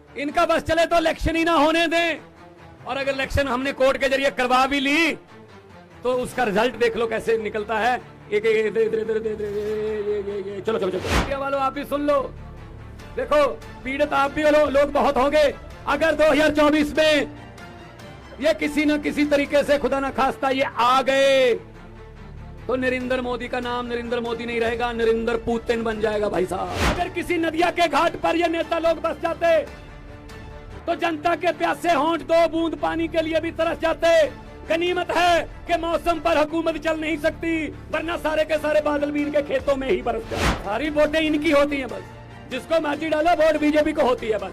इनका बस चले तो इलेक्शन ही ना होने दें, और अगर इलेक्शन हमने कोर्ट के जरिए करवा भी ली तो उसका रिजल्ट देख लो कैसे निकलता है। एक चलो चलो चलो मीडिया वालों आप भी सुन लो, देखो पीड़ित आप भी लोग बहुत होंगे। अगर 2024 में ये किसी न किसी तरीके से खुदा ना खास्ता ये आ गए तो नरेंद्र मोदी का नाम नरेंद्र मोदी नहीं रहेगा, नरेंद्र पुतिन बन जाएगा भाई साहब। अगर किसी नदिया के घाट पर ये नेता लोग बस जाते तो जनता के प्यासे होंठ 2 बूंद पानी के लिए भी तरस जाते। गनीमत है कि मौसम पर हुकूमत चल नहीं सकती, वरना सारे के सारे बादल भी इनके खेतों में ही बरस जाए। सारी वोटें इनकी होती हैं, बस जिसको मर्जी डालो वोट बीजेपी को होती है, बस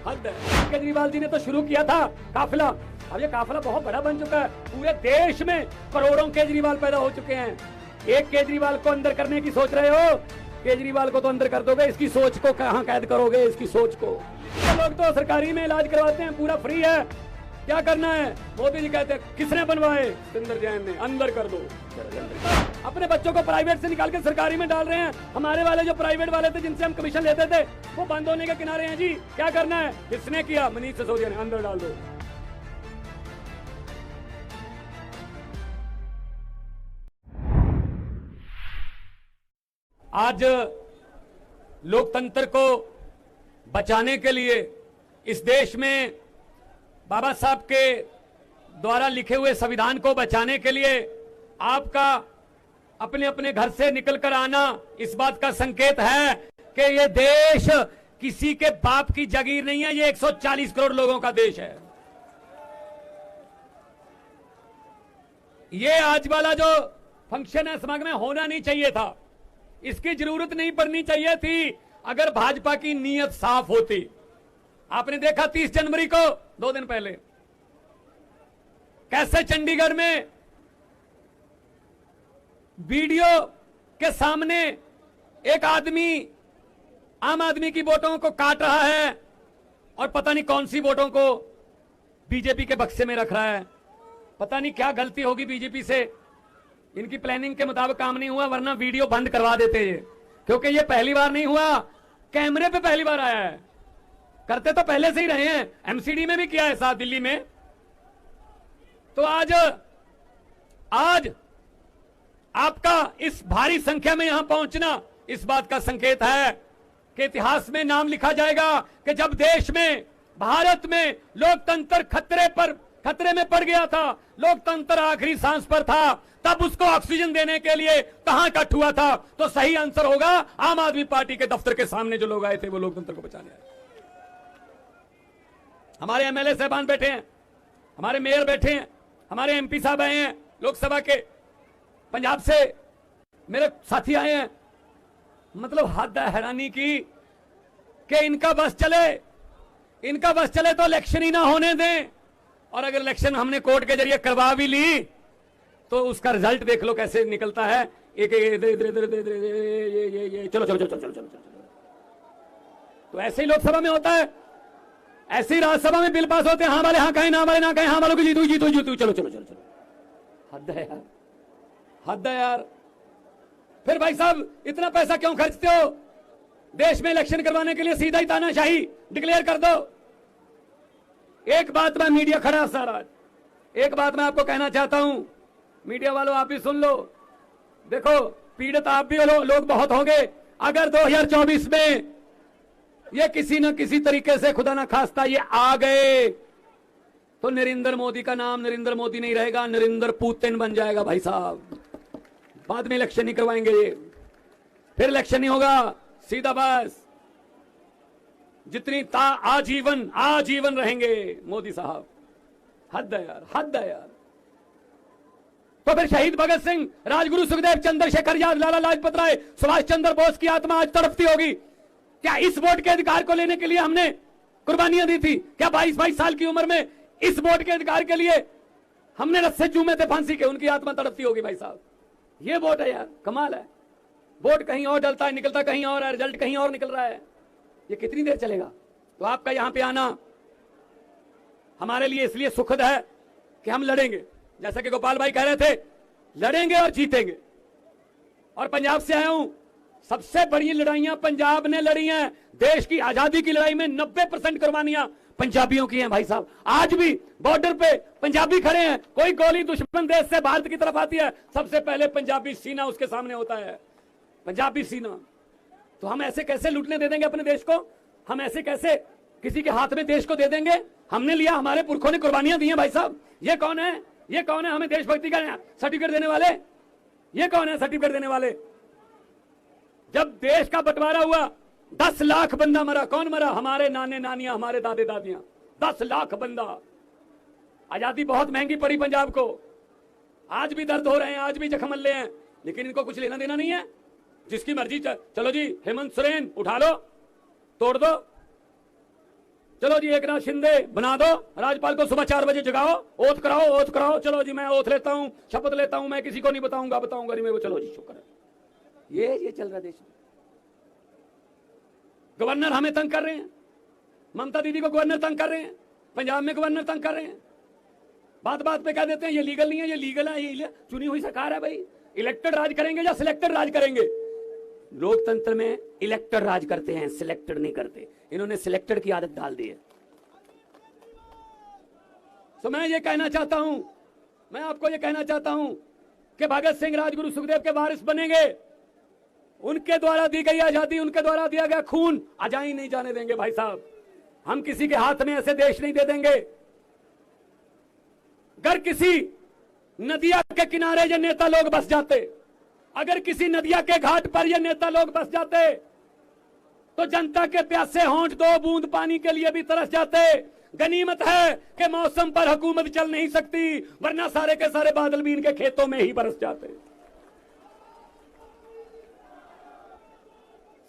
हद है। केजरीवाल जी ने तो शुरू किया था काफिला, अब ये काफिला बहुत बड़ा बन चुका है। पूरे देश में करोड़ों केजरीवाल पैदा हो चुके हैं। एक केजरीवाल को अंदर करने की सोच रहे हो, केजरीवाल को तो अंदर कर दोगे, इसकी सोच को कहां कैद करोगे? इसकी सोच को लोग तो सरकारी में इलाज करवाते हैं, पूरा फ्री है, क्या करना है? मोदी जी कहते हैं किसने बनवाए? सुंदर जैन ने, अंदर कर दो। अपने बच्चों को प्राइवेट से निकाल के सरकारी में डाल रहे हैं। हमारे वाले जो प्राइवेट वाले थे जिनसे हम कमीशन लेते थे वो बंद होने के किनारे हैं जी। क्या करना है? किसने किया? मनीष सिसोदिया ने, अंदर डाल दो। आज लोकतंत्र को बचाने के लिए इस देश में बाबा साहब के द्वारा लिखे हुए संविधान को बचाने के लिए आपका अपने अपने घर से निकलकर आना इस बात का संकेत है कि ये देश किसी के बाप की जागीर नहीं है, ये 140 करोड़ लोगों का देश है। ये आज वाला जो फंक्शन है समागम में होना नहीं चाहिए था, इसकी जरूरत नहीं पड़नी चाहिए थी अगर भाजपा की नीयत साफ होती। आपने देखा 30 जनवरी को 2 दिन पहले कैसे चंडीगढ़ में वीडियो के सामने एक आदमी आम आदमी की वोटों को काट रहा है और पता नहीं कौन सी वोटों को बीजेपी के बक्से में रख रहा है। पता नहीं क्या गलती होगी बीजेपी से, इनकी प्लानिंग के मुताबिक काम नहीं हुआ, वरना वीडियो बंद करवा देते ये, क्योंकि ये पहली बार नहीं हुआ, कैमरे पे पहली बार आया है। करते तो पहले से ही रहे हैं, एमसीडी में भी किया है साथ दिल्ली में। तो आज आपका इस भारी संख्या में यहां पहुंचना इस बात का संकेत है कि इतिहास में नाम लिखा जाएगा कि जब देश में, भारत में लोकतंत्र खतरे में पड़ गया था, लोकतंत्र आखिरी सांस पर था, तब उसको ऑक्सीजन देने के लिए कहां इकट्ठ हुआ था? तो सही आंसर होगा आम आदमी पार्टी के दफ्तर के सामने जो लोग आए थे वो लोकतंत्र को बचाने आए। हमारे एमएलए साहबान बैठे हैं, हमारे मेयर बैठे हैं, हमारे एमपी साहब आए हैं लोकसभा के, पंजाब से मेरे साथी आए हैं। मतलब हद है हैरानी की कि इनका बस चले तो इलेक्शन ही ना होने दें, और अगर इलेक्शन हमने कोर्ट के जरिए करवा भी ली तो उसका रिजल्ट देख लो कैसे निकलता है। एक चलो चलो चलो चलो चलो चलो। तो ऐसे ही लोकसभा में होता है, ऐसे ही राज्यसभा में बिल पास होते हैं, हाँ वाले हाँ कहें, ना वाले ना कहें, हाँ वालों की जीतू जीतू जीतू, चलो चलो चलो चलो। हद है यार, हद है यार। फिर भाई साहब इतना पैसा क्यों खर्चते हो? देश में इलेक्शन करवाने के लिए सीधा ही तानाशाही डिक्लेयर कर दो। एक बात मैं मीडिया खड़ा सारा, एक बात मैं आपको कहना चाहता हूं, मीडिया वालों आप भी सुन लो, देखो पीड़ित आप भी लोग बहुत होंगे। अगर 2024 में ये किसी न किसी तरीके से खुदा ना खास्ता ये आ गए तो नरेंद्र मोदी का नाम नरेंद्र मोदी नहीं रहेगा, नरेंद्र पुतिन बन जाएगा भाई साहब। बाद में इलेक्शन नहीं करवाएंगे ये, फिर इलेक्शन नहीं होगा, सीधा बस जितनी आजीवन रहेंगे मोदी साहब। हद है यार, हद है यार। तो फिर शहीद भगत सिंह, राजगुरु सुखदेव, चंद्रशेखर आजाद, लाला लाजपत राय, सुभाष चंद्र बोस की आत्मा आज तड़पती होगी। क्या इस वोट के अधिकार को लेने के लिए हमने कुर्बानियां दी थी? क्या 22 साल की उम्र में इस वोट के अधिकार के लिए हमने रस्से चूमे थे फांसी के? उनकी आत्मा तड़पती होगी भाई साहब। ये वोट है यार, कमाल है। वोट कहीं और डलता है, निकलता कहीं और है, रिजल्ट कहीं और निकल रहा है। ये कितनी देर चलेगा? तो आपका यहां पे आना हमारे लिए इसलिए सुखद है कि हम लड़ेंगे, जैसा कि गोपाल भाई कह रहे थे, लड़ेंगे और जीतेंगे। और पंजाब से आया हूं, सबसे बड़ी लड़ाइयां पंजाब ने लड़ी हैं। देश की आजादी की लड़ाई में 90% कुर्बानियां पंजाबियों की हैं भाई साहब। आज भी बॉर्डर पे पंजाबी खड़े हैं, कोई गोली दुश्मन देश से भारत की तरफ आती है, सबसे पहले पंजाबी सीना उसके सामने होता है, पंजाबी सीना। तो हम ऐसे कैसे लूटने दे देंगे अपने देश को? हम ऐसे कैसे किसी के हाथ में देश को दे देंगे? हमने लिया, हमारे पुरखों ने कुर्बानियां दी हैं भाई साहब। ये कौन है? ये कौन है हमें देशभक्ति का सर्टिफिकेट देने वाले? ये कौन है सर्टिफिकेट देने वाले? जब देश का बंटवारा हुआ 10 लाख बंदा मरा। कौन मरा? हमारे नाने नानियां, हमारे दादे दादियां। 10 लाख बंदा। आजादी बहुत महंगी पड़ी पंजाब को। आज भी दर्द हो रहे हैं, आज भी जख्म मल्ले हैं, लेकिन इनको कुछ लेना देना नहीं है। जिसकी मर्जी चलो जी, हेमंत सोरेन उठा लो, तोड़ दो। चलो जी, एकनाथ शिंदे बना दो, राज्यपाल को सुबह 4 बजे जगाओ, ओथ कराओ, ओथ कराओ। चलो जी, मैं ओथ लेता हूं, शपथ लेता हूं, मैं किसी को नहीं बताऊंगा नहीं मैं। चलो जी, शुक्र है। ये चल रहा है देश में। गवर्नर हमें तंग कर रहे हैं, ममता दीदी को गवर्नर तंग कर रहे हैं, पंजाब में गवर्नर तंग कर रहे हैं। बात बात पे कह देते हैं ये लीगल नहीं है, ये लीगल है, ये चुनी हुई सरकार है भाई। इलेक्टेड राज करेंगे या सिलेक्टेड राज करेंगे? लोकतंत्र में इलेक्टेड राज करते हैं, सिलेक्टेड नहीं करते। इन्होंने सिलेक्टेड की आदत डाल दी है। तो मैं ये कहना चाहता हूं, मैं आपको ये कहना चाहता हूं कि भगत सिंह, राजगुरु, सुखदेव के वारिस बनेंगे। उनके द्वारा दी गई आजादी, उनके द्वारा दिया गया खून अजाई नहीं जाने देंगे भाई साहब। हम किसी के हाथ में ऐसे देश नहीं दे देंगे। अगर किसी नदिया के किनारे ये नेता लोग बस जाते, अगर किसी नदिया के घाट पर ये नेता लोग बस जाते, तो जनता के प्यासे होंठ 2 बूंद पानी के लिए भी तरस जाते। गनीमत है कि मौसम पर हुकूमत चल नहीं सकती, वरना सारे के सारे बादल भी इनके खेतों में ही बरस जाते।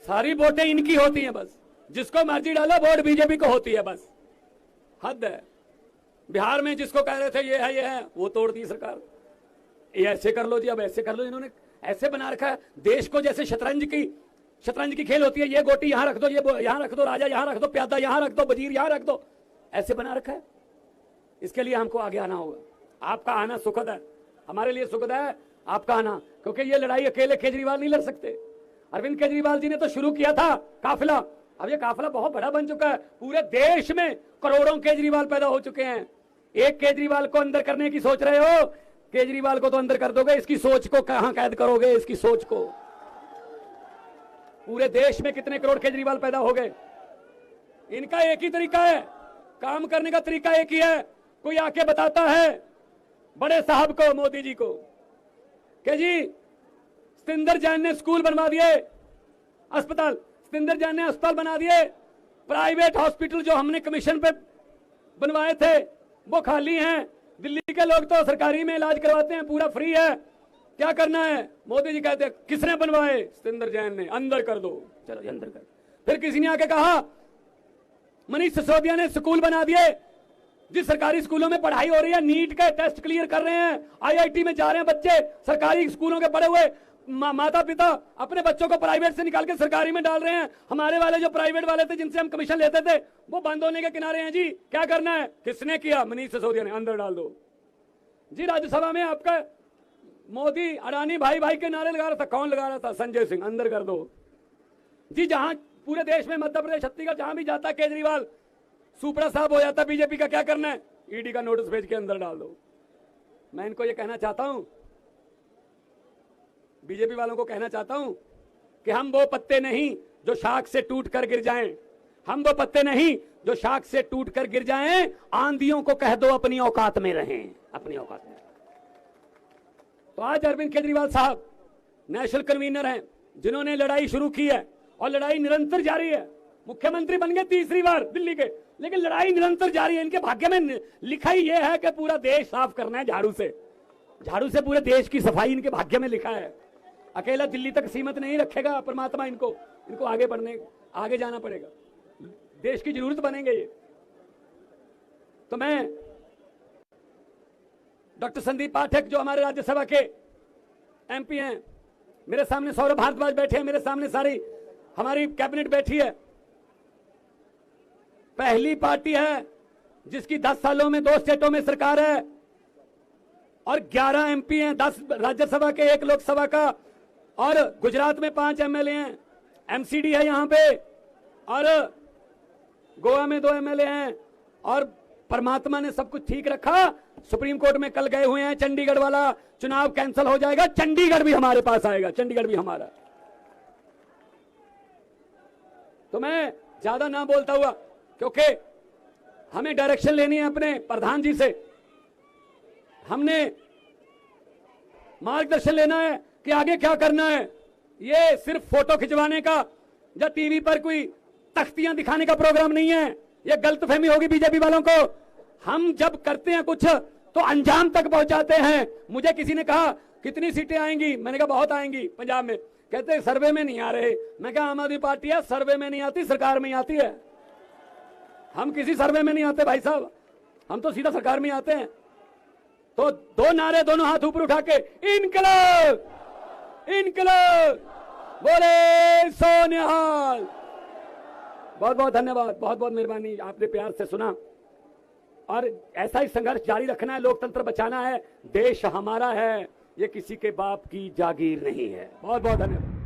सारी वोटें इनकी होती हैं, बस जिसको मर्जी डालो वोट बीजेपी को होती है, बस हद है। बिहार में जिसको कह रहे थे ये है, वो तोड़ दी सरकार। ये ऐसे कर लो जी, अब ऐसे कर लो। इन्होंने ऐसे बना रखा है देश को जैसे शतरंज की खेल होती है। ये गोटी यहां रख दो, ये यहां रख दो, राजा यहां रख दो, प्यादा यहां रख दो, वजीर यहां रख दो, ऐसे बना रखा है। इसके लिए हमको आगे आना होगा। आपका आना सुखद है, हमारे लिए सुखद है आपका आना, क्योंकि ये लड़ाई अकेले केजरीवाल नहीं लड़ सकते। अरविंद केजरीवाल जी ने तो शुरू किया था काफिला, अब ये काफिला बहुत बड़ा बन चुका है। पूरे देश में करोड़ों केजरीवाल पैदा हो चुके हैं। एक केजरीवाल को अंदर करने की सोच रहे हो? केजरीवाल को तो अंदर कर दोगे, इसकी सोच को कहां कैद करोगे? इसकी सोच को पूरे देश में कितने करोड़ केजरीवाल पैदा हो गए? इनका एक ही तरीका है, काम करने का तरीका एक ही है। कोई आके बताता है बड़े साहब को, मोदी जी को, कि जी सतिंदर जैन ने स्कूल बनवा दिए, अस्पताल, सतिंदर जैन ने अस्पताल बना दिए। प्राइवेट हॉस्पिटल जो हमने कमीशन पे बनवाए थे वो खाली हैं। दिल्ली के लोग तो सरकारी में इलाज करवाते हैं, पूरा फ्री है। क्या करना है? मोदी जी कहते हैं किसने बनवाए? सतिंदर जैन ने, अंदर कर दो। चलो जी, अंदर कर। फिर किसी ने आके कहा मनीष सिसोदिया ने स्कूल बना दिए। जिस सरकारी स्कूलों में पढ़ाई हो रही है, नीट के टेस्ट क्लियर कर रहे हैं, आईआईटी में जा रहे हैं बच्चे, सरकारी स्कूलों के पढ़े हुए माता पिता अपने बच्चों को प्राइवेट से निकाल के सरकारी में डाल रहे हैं। हमारे वाले जो प्राइवेट वाले थे, जिनसे हम कमीशन लेते थे, वो बंद होने के किनारे हैं जी। क्या करना है? किसने किया? मनीष सिसोदिया ने, अंदर डाल दो जी। राज्यसभा में आपका मोदी अडानी भाई भाई के नारे लगा रहा था। कौन लगा रहा था? संजय सिंह, अंदर कर दो जी। जहां पूरे देश में, मध्य प्रदेश, छत्तीसगढ़, जहां भी जाता केजरीवाल सुपड़ा साहब हो जाता बीजेपी का। क्या करना है? ईडी का नोटिस भेज के अंदर डाल दो। मैं इनको ये कहना चाहता हूं, बीजेपी वालों को कहना चाहता हूं कि हम वो पत्ते नहीं जो शाख से टूट कर गिर जाएं। हम वो पत्ते नहीं जो शाख से टूट कर गिर जाएं। आंधियों को कह दो अपनी औकात में रहें, अपनी औकात में। तो आज अरविंद केजरीवाल साहब नेशनल कन्वीनर हैं, जिन्होंने लड़ाई शुरू की है और लड़ाई निरंतर जारी है। मुख्यमंत्री बन गए 3री बार दिल्ली के, लेकिन लड़ाई निरंतर जारी है। इनके भाग्य में लिखा ही यह है कि पूरा देश साफ करना है झाड़ू से। झाड़ू से पूरे देश की सफाई इनके भाग्य में लिखा है। अकेला दिल्ली तक सीमित नहीं रखेगा परमात्मा इनको आगे बढ़ने, आगे जाना पड़ेगा। देश की जरूरत बनेंगे ये। तो मैं डॉक्टर संदीप पाठक जो हमारे राज्यसभा के एमपी हैं, मेरे सामने सौरभ भारद्वाज बैठे हैं, मेरे सामने सारी हमारी कैबिनेट बैठी है। पहली पार्टी है जिसकी 10 सालों में 2 स्टेटों में सरकार है और 11 एमपी हैं, 10 राज्यसभा के, 1 लोकसभा का। और गुजरात में 5 एमएलए हैं, एमसीडी है यहां पे, और गोवा में 2 एमएलए हैं, और परमात्मा ने सब कुछ ठीक रखा। सुप्रीम कोर्ट में कल गए हुए हैं, चंडीगढ़ वाला चुनाव कैंसिल हो जाएगा, चंडीगढ़ भी हमारे पास आएगा, चंडीगढ़ भी हमारा। तो मैं ज्यादा ना बोलता हुआ, क्योंकि हमें डायरेक्शन लेनी है अपने प्रधान जी से, हमने मार्गदर्शन लेना है कि आगे क्या करना है। ये सिर्फ फोटो खिंचवाने का या टीवी पर कोई तख्तियां दिखाने का प्रोग्राम नहीं है। ये गलतफहमी होगी बीजेपी वालों को। हम जब करते हैं कुछ तो अंजाम तक पहुंचाते हैं। मुझे किसी ने कहा कितनी सीटें आएंगी, मैंने कहा बहुत आएंगी पंजाब में। कहते सर्वे में नहीं आ रहे। मैं कहा आम आदमी पार्टी है, सर्वे में नहीं आती, सरकार में ही आती है। हम किसी सर्वे में नहीं आते भाई साहब, हम तो सीधा सरकार में आते हैं। तो 2 नारे, दोनों हाथ ऊपर उठा के, इनकलाब इनकलाब, बोले सो निहाल। बहुत बहुत धन्यवाद, बहुत बहुत मेहरबानी, आपने प्यार से सुना। और ऐसा ही संघर्ष जारी रखना है, लोकतंत्र बचाना है। देश हमारा है, ये किसी के बाप की जागीर नहीं है। बहुत बहुत धन्यवाद।